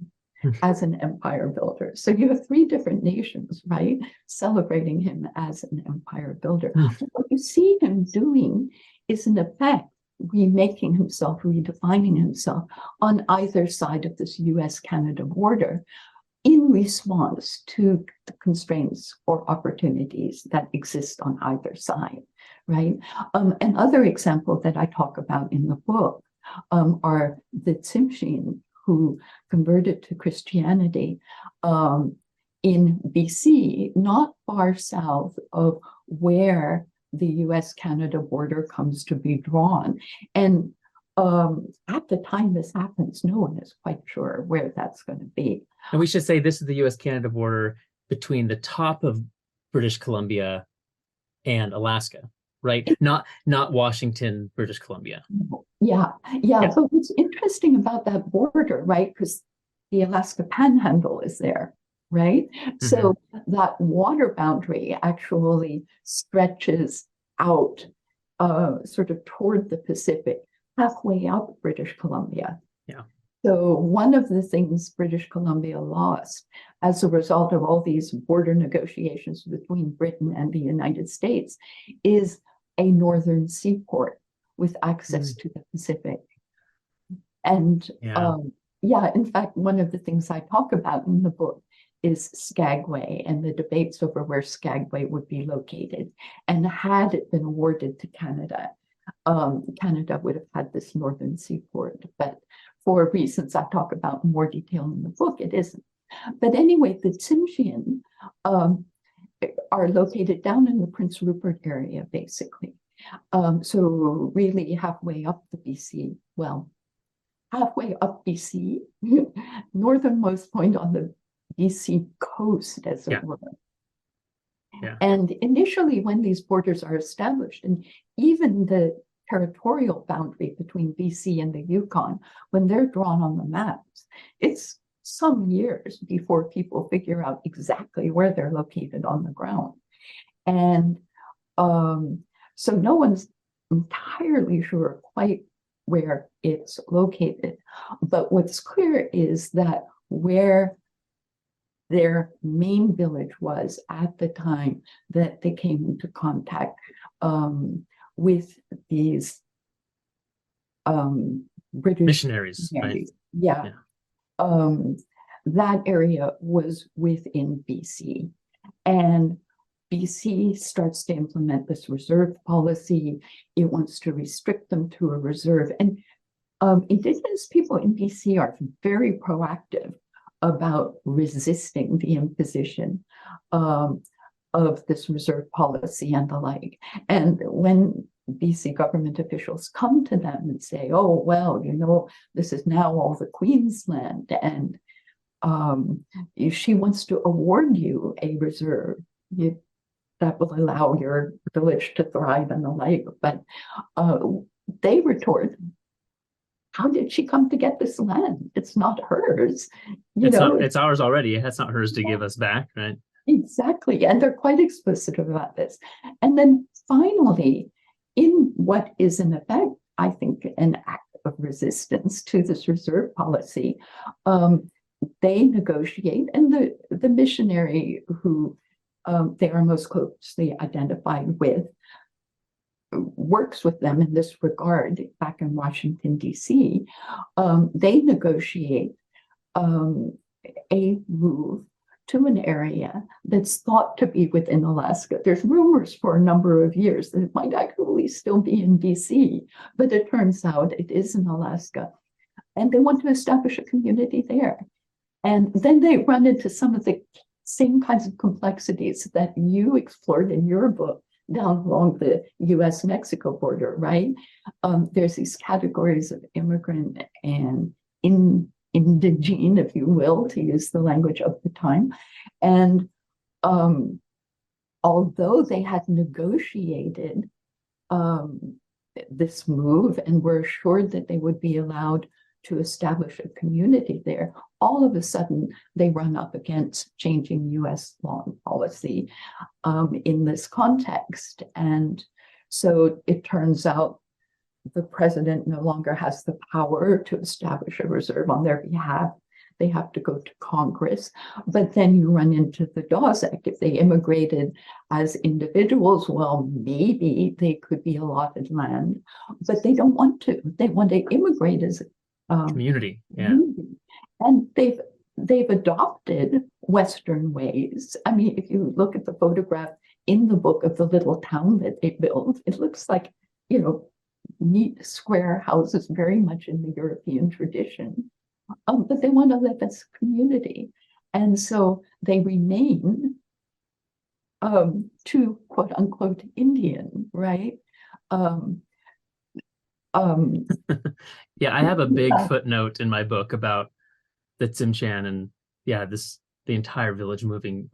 as an empire builder. So you have three different nations, right, celebrating him as an empire builder. What you see him doing is, in effect, remaking himself, redefining himself on either side of this US-Canada border, in response to the constraints or opportunities that exist on either side, right? Another example that I talk about in the book are the Tsimshian, who converted to Christianity in BC, not far south of where the US-Canada border comes to be drawn. And at the time this happens, no one is quite sure where that's going to be. And we should say this is the US-Canada border between the top of British Columbia and Alaska, right? Not Washington, British Columbia. Yeah. Yeah, Yeah. but what's interesting about that border, right? Because the Alaska Panhandle is there, right? Hmm. So that water boundary actually stretches out sort of toward the Pacific, halfway up British Columbia. Yeah. So one of the things British Columbia lost as a result of all these border negotiations between Britain and the United States is a northern seaport with access to the Pacific. And Yeah. yeah, in fact, one of the things I talk about in the book is Skagway and the debates over where Skagway would be located. And had it been awarded to Canada, Canada would have had this northern seaport. But for reasons I talk about in more detail in the book, it isn't. But anyway, the Tsimshian are located down in the Prince Rupert area, basically. So really halfway up the BC, well, halfway up BC, northernmost point on the BC coast, as it Yeah. were. Yeah. And initially, when these borders are established, and even the territorial boundary between BC and the Yukon, when they're drawn on the maps, it's some years before people figure out exactly where they're located on the ground. And so no one's entirely sure quite where it's located. But what's clear is that where their main village was at the time that they came into contact with these British Missionaries, right? Yeah. Yeah. That area was within BC. And BC starts to implement this reserve policy. It wants to restrict them to a reserve. And Indigenous people in BC are very proactive about resisting the imposition of this reserve policy and the like. And when BC government officials come to them and say, oh, well, you know, this is now all the Queensland, and she wants to award you a reserve that will allow your village to thrive and the like. But they retort, how did she come to get this land? It's not hers. It's ours already. It's not hers to give us back, right? Exactly. And they're quite explicit about this. And then finally, in what is in effect, I think, an act of resistance to this reserve policy, they negotiate, and the missionary who they are most closely identified with works with them in this regard back in Washington, D.C. They negotiate a move to an area that's thought to be within Alaska. There's rumors for a number of years that it might actually still be in BC, but it turns out it is in Alaska. And they want to establish a community there. And then they run into some of the same kinds of complexities that you explored in your book down along the US-Mexico border, right? There's these categories of immigrant and indigene, if you will, to use the language of the time. And although they had negotiated this move and were assured that they would be allowed to establish a community there, all of a sudden they run up against changing US law and policy in this context. And so it turns out the president no longer has the power to establish a reserve on their behalf. They have to go to Congress. But then you run into the Dawes Act. If they immigrated as individuals, well, maybe they could be allotted land, but they don't want to. They want to immigrate as a community. Yeah. community. And they've adopted Western ways. I mean, if you look at the photograph in the book of the little town that they built, it looks like, you know, neat square houses, very much in the European tradition. But they want to live as a community. And so they remain too, quote unquote, Indian, right? Yeah, I have a big footnote in my book about the Tsimshian and the entire village moving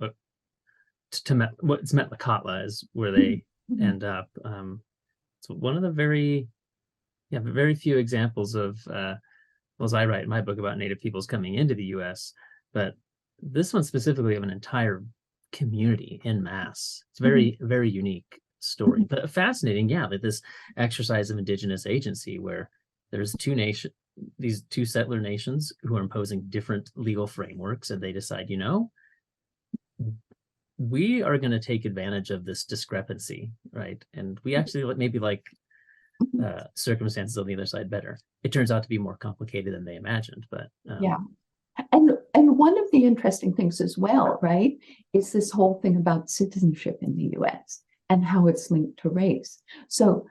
to what's Metlakatla is where they end up. It's one of the very yeah, very few examples of, well, as I write in my book about Native peoples coming into the U.S., but this one specifically of an entire community in mass. It's very, very unique story, but fascinating. Yeah, that this exercise of indigenous agency where there's these two settler nations who are imposing different legal frameworks, and they decide, we are going to take advantage of this discrepancy, right? And we actually maybe like circumstances on the other side better. It turns out to be more complicated than they imagined, but yeah. And one of the interesting things as well, right, is this whole thing about citizenship in the US and how it's linked to race. So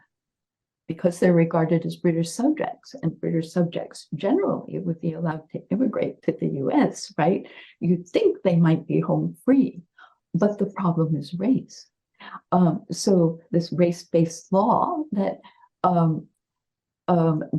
because they're regarded as British subjects, and British subjects generally would be allowed to immigrate to the US, right? You'd think they might be home free, but the problem is race. So this race-based law that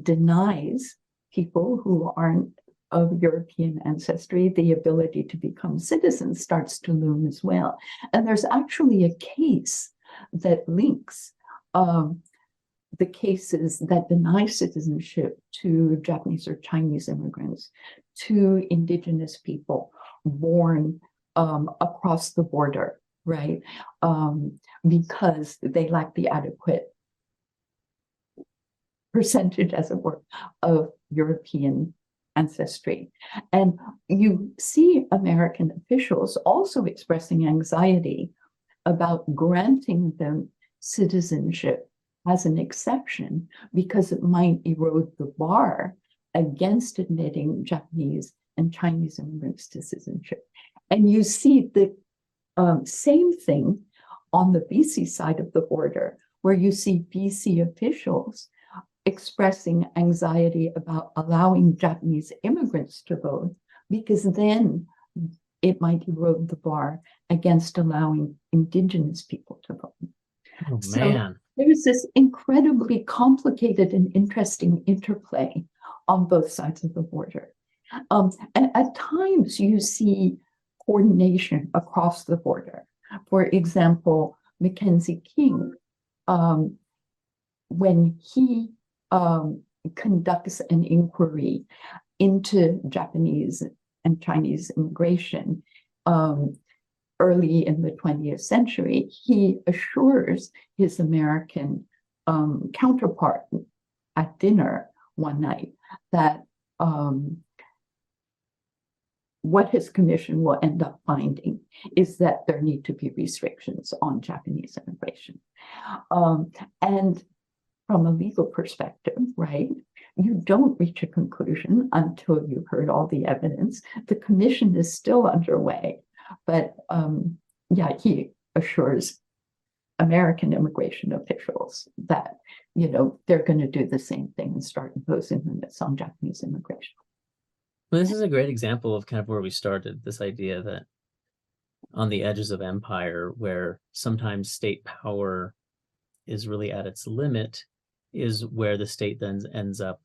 denies people who aren't of European ancestry the ability to become citizens starts to loom as well. And there's actually a case that links the cases that deny citizenship to Japanese or Chinese immigrants, to indigenous people born across the border, right? Because they lack the adequate percentage, as it were, of European ancestry. And you see American officials also expressing anxiety about granting them citizenship as an exception because it might erode the bar against admitting Japanese and Chinese immigrants to citizenship. And you see the same thing on the BC side of the border, where you see BC officials expressing anxiety about allowing Japanese immigrants to vote, because then it might erode the bar against allowing indigenous people to vote. oh So man, there's this incredibly complicated and interesting interplay on both sides of the border. And at times you see coordination across the border. For example, Mackenzie King, when he conducts an inquiry into Japanese and Chinese immigration early in the 20th century, he assures his American counterpart at dinner one night that what his commission will end up finding is that there need to be restrictions on Japanese immigration. And from a legal perspective, right, you don't reach a conclusion until you've heard all the evidence. The commission is still underway, but yeah, he assures American immigration officials that, they're going to do the same thing and start imposing limits on Japanese immigration. well, this is a great example of kind of where we started, this idea that on the edges of empire, where sometimes state power is really at its limit, is where the state then ends up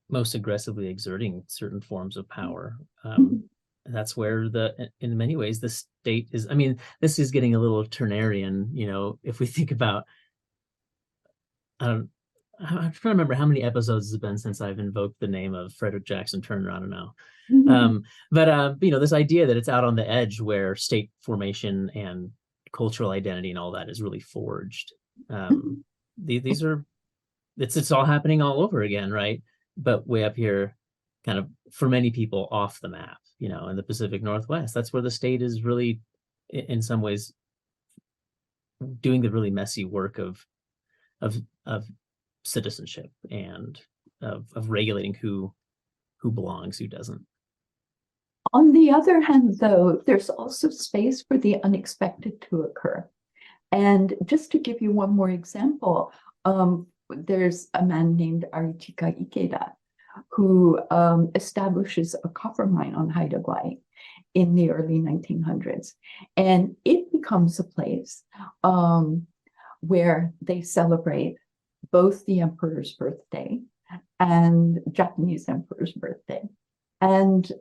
most aggressively exerting certain forms of power. That's where in many ways, the state is, this is getting a little Turnerian, if we think about, I'm trying to remember how many episodes it's been since I've invoked the name of Frederick Jackson Turner, I don't know. But this idea that it's out on the edge where state formation and cultural identity and all that is really forged. These are, it's all happening all over again, right? But way up here, kind of for many people off the map, in the Pacific Northwest. That's where the state is really, in some ways, doing the really messy work of citizenship and of regulating who belongs, who doesn't. On the other hand, though, there's also space for the unexpected to occur. And just to give you one more example, there's a man named Arichika Ikeda who establishes a copper mine on Haida Gwaii in the early 1900s. And it becomes a place where they celebrate both the emperor's birthday and Japanese emperor's birthday. And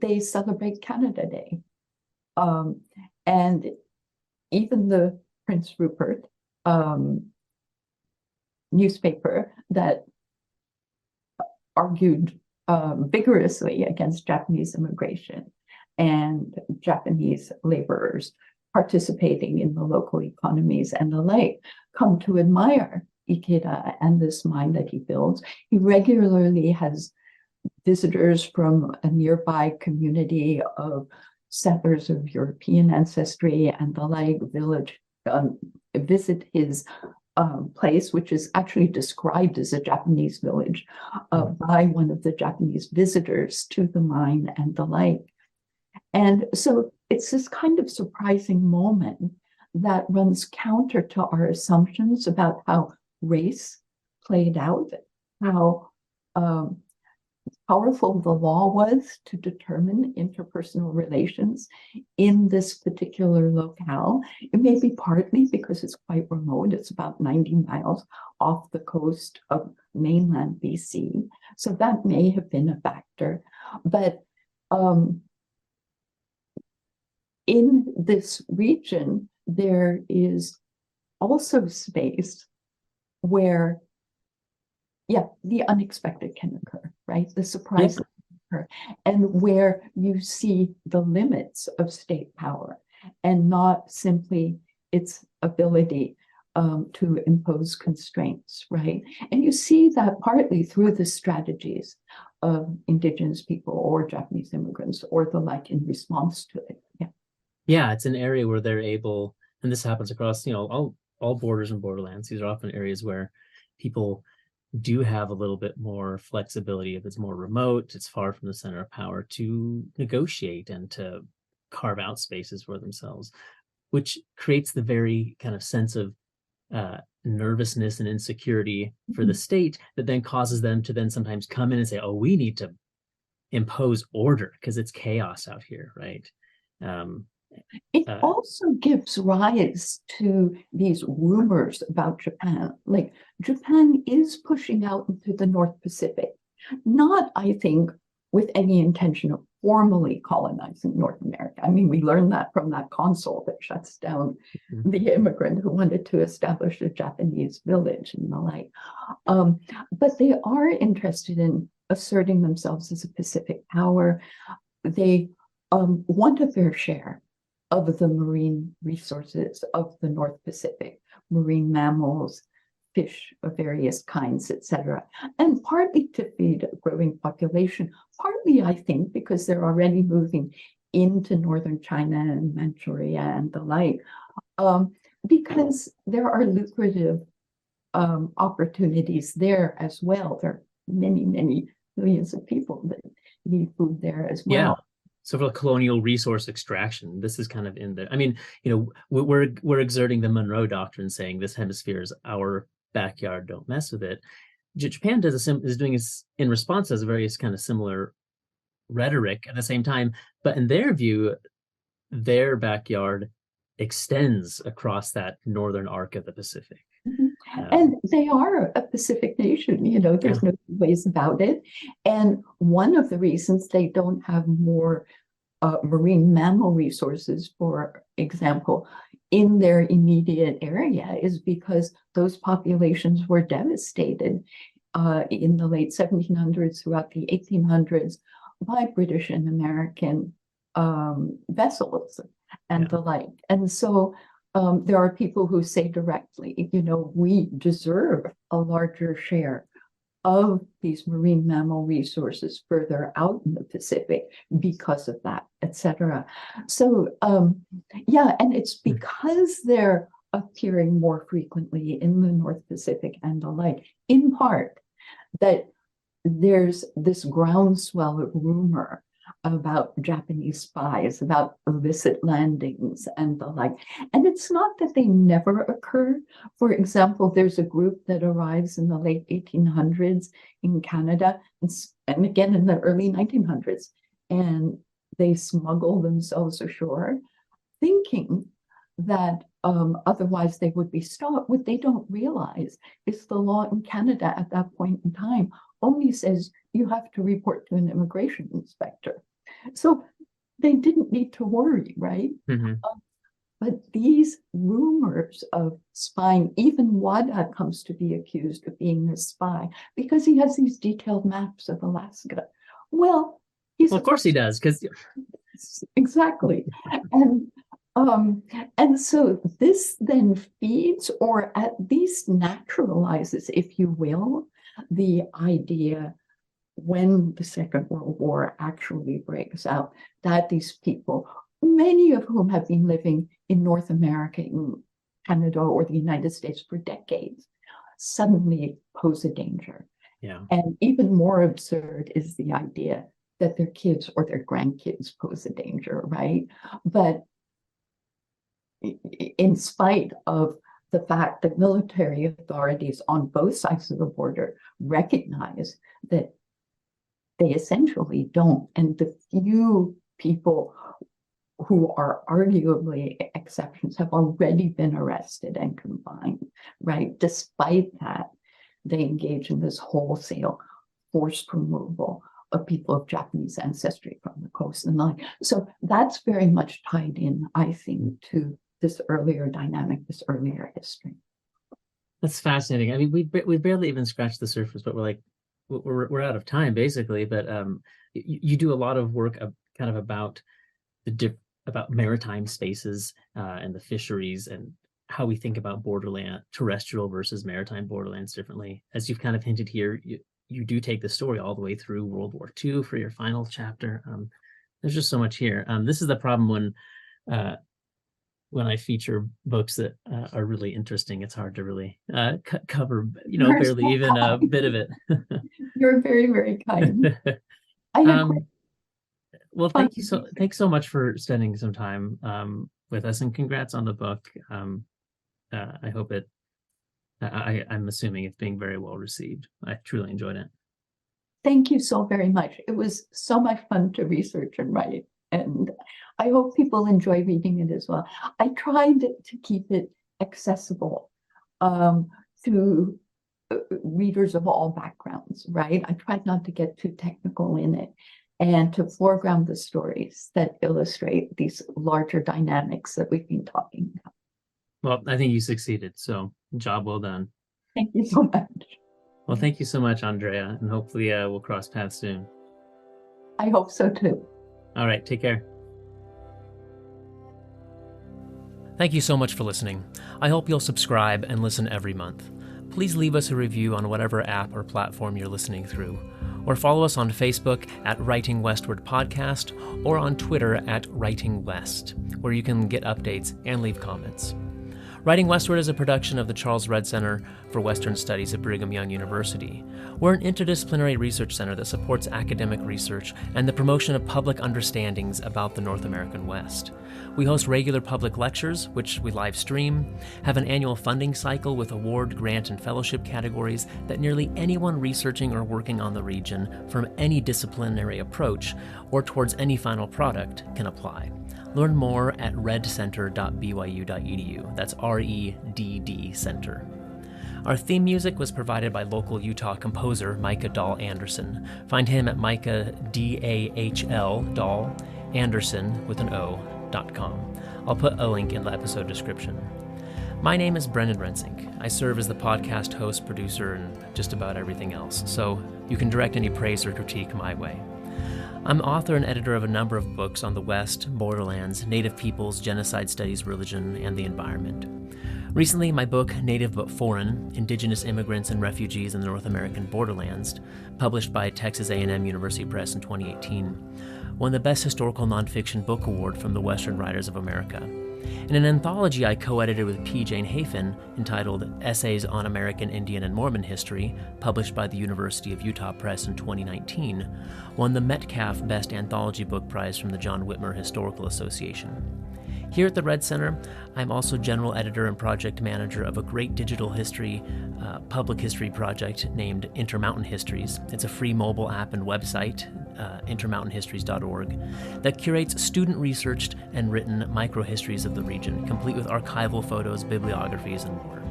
they celebrate Canada Day. And even the Prince Rupert newspaper that argued vigorously against Japanese immigration and Japanese laborers participating in the local economies and the like, come to admire Ikeda and this mine that he builds. He regularly has visitors from a nearby community of settlers of European ancestry and the like visit his place, which is actually described as a Japanese village by one of the Japanese visitors to the mine and the like. And so it's this kind of surprising moment that runs counter to our assumptions about how race played out, how powerful the law was to determine interpersonal relations in this particular locale. It may be partly because it's quite remote. It's about 90 miles off the coast of mainland BC. So that may have been a factor. But in this region, there is also space where the unexpected can occur, right? The surprise can occur, and where you see the limits of state power and not simply its ability to impose constraints, right? And you see that partly through the strategies of indigenous people or Japanese immigrants or the like in response to it. Yeah, it's an area where they're able, and this happens across, all borders and borderlands. These are often areas where people do have a little bit more flexibility. If it's more remote, it's far from the center of power, to negotiate and to carve out spaces for themselves, which creates the very kind of sense of nervousness and insecurity for the state that then causes them to then sometimes come in and say, oh, we need to impose order because it's chaos out here, right? It also gives rise to these rumors about Japan. Like, Japan is pushing out into the North Pacific, not, I think, with any intention of formally colonizing North America. I mean, we learned that from that consul that shuts down the immigrant who wanted to establish a Japanese village and the like. But they are interested in asserting themselves as a Pacific power. They want a fair share of the marine resources of the North Pacific, marine mammals, fish of various kinds, etc. And partly to feed a growing population, partly, I think, because they're already moving into northern China and Manchuria and the like, because there are lucrative opportunities there as well. There are many, many millions of people that need food there as well. Yeah. So for colonial resource extraction, this is kind of in there. I mean, we're exerting the Monroe Doctrine, saying this hemisphere is our backyard, don't mess with it. Japan is doing this in response as a various kind of similar rhetoric at the same time, but in their view, their backyard extends across that northern arc of the Pacific. And they are a Pacific nation, there's no ways about it. And one of the reasons they don't have more marine mammal resources, for example, in their immediate area is because those populations were devastated in the late 1700s, throughout the 1800s, by British and American vessels and the like. And so there are people who say directly, we deserve a larger share of these marine mammal resources further out in the Pacific because of that, etc. So, and it's because they're appearing more frequently in the North Pacific and the like, in part, that there's this groundswell of rumor about Japanese spies, about illicit landings and the like. And it's not that they never occur. For example, there's a group that arrives in the late 1800s in Canada, and again in the early 1900s, and they smuggle themselves ashore, thinking that otherwise they would be stopped. What they don't realize is the law in Canada at that point in time only says you have to report to an immigration inspector. So they didn't need to worry, right? But these rumors of spying, even Wada comes to be accused of being a spy because he has these detailed maps of Alaska. Well, of course he does, because exactly. And so this then feeds, or at least naturalizes, if you will, the idea when the Second World War actually breaks out, that these people, many of whom have been living in North America, in Canada, or the United States for decades, suddenly pose a danger. Yeah. And even more absurd is the idea that their kids or their grandkids pose a danger, right? But in spite of the fact that military authorities on both sides of the border recognize that they essentially don't. And the few people who are arguably exceptions have already been arrested and confined, right? Despite that, they engage in this wholesale forced removal of people of Japanese ancestry from the coast and the like. So that's very much tied in, I think, to this earlier dynamic, this earlier history. That's fascinating. I mean, we barely even scratched the surface, but we're out of time basically. But you do a lot of work kind of about about maritime spaces and the fisheries and how we think about borderland, terrestrial versus maritime borderlands differently. As you've kind of hinted here, you do take the story all the way through World War II for your final chapter. There's just so much here. This is the problem when I feature books that are really interesting. It's hard to really cover, barely even a bit of it. You're very, very kind. I had well, thanks so much for spending some time with us, and congrats on the book. I hope I'm assuming it's being very well received. I truly enjoyed it. Thank you so very much. It was so much fun to research and write, and I hope people enjoy reading it as well. I tried to keep it accessible to readers of all backgrounds, right? I tried not to get too technical in it, and to foreground the stories that illustrate these larger dynamics that we've been talking about. Well, I think you succeeded, so job well done. Thank you so much. Well, thank you so much, Andrea, and hopefully we'll cross paths soon. I hope so too. All right, take care. Thank you so much for listening. I hope you'll subscribe and listen every month. Please leave us a review on whatever app or platform you're listening through, or follow us on Facebook at Writing Westward Podcast, or on Twitter at Writing West, where you can get updates and leave comments. Writing Westward is a production of the Charles Redd Center for Western Studies at Brigham Young University. We're an interdisciplinary research center that supports academic research and the promotion of public understandings about the North American West. We host regular public lectures, which we live stream, have an annual funding cycle with award, grant, and fellowship categories that nearly anyone researching or working on the region from any disciplinary approach or towards any final product can apply. Learn more at reddcenter.byu.edu. That's REDD Center. Our theme music was provided by local Utah composer Micah Dahl Anderson. Find him at Micah Dahl Dahl Anderson with an O.com. I'll put a link in the episode description. My name is Brendan Rensink. I serve as the podcast host, producer, and just about everything else, so you can direct any praise or critique my way. I'm author and editor of a number of books on the West, Borderlands, Native Peoples, Genocide Studies, Religion, and the Environment. Recently, my book, Native But Foreign, Indigenous Immigrants and Refugees in the North American Borderlands, published by Texas A&M University Press in 2018, won the Best Historical Nonfiction Book Award from the Western Writers of America. In an anthology I co-edited with P. Jane Hafen entitled Essays on American Indian and Mormon History, published by the University of Utah Press in 2019, won the Metcalf Best Anthology Book Prize from the John Whitmer Historical Association. Here at the Redd Center, I'm also general editor and project manager of a great digital history, public history project named Intermountain Histories. It's a free mobile app and website, intermountainhistories.org, that curates student-researched and written microhistories of the region, complete with archival photos, bibliographies, and more.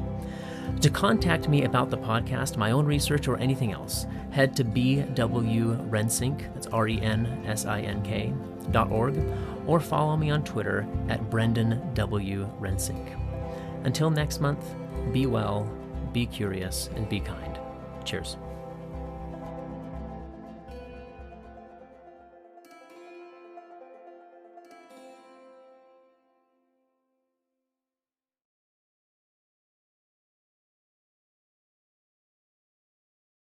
To contact me about the podcast, my own research, or anything else, head to bwrensink, that's RENSINK.org, or follow me on Twitter at Brendan W. Rensink. Until next month, be well, be curious, and be kind. Cheers.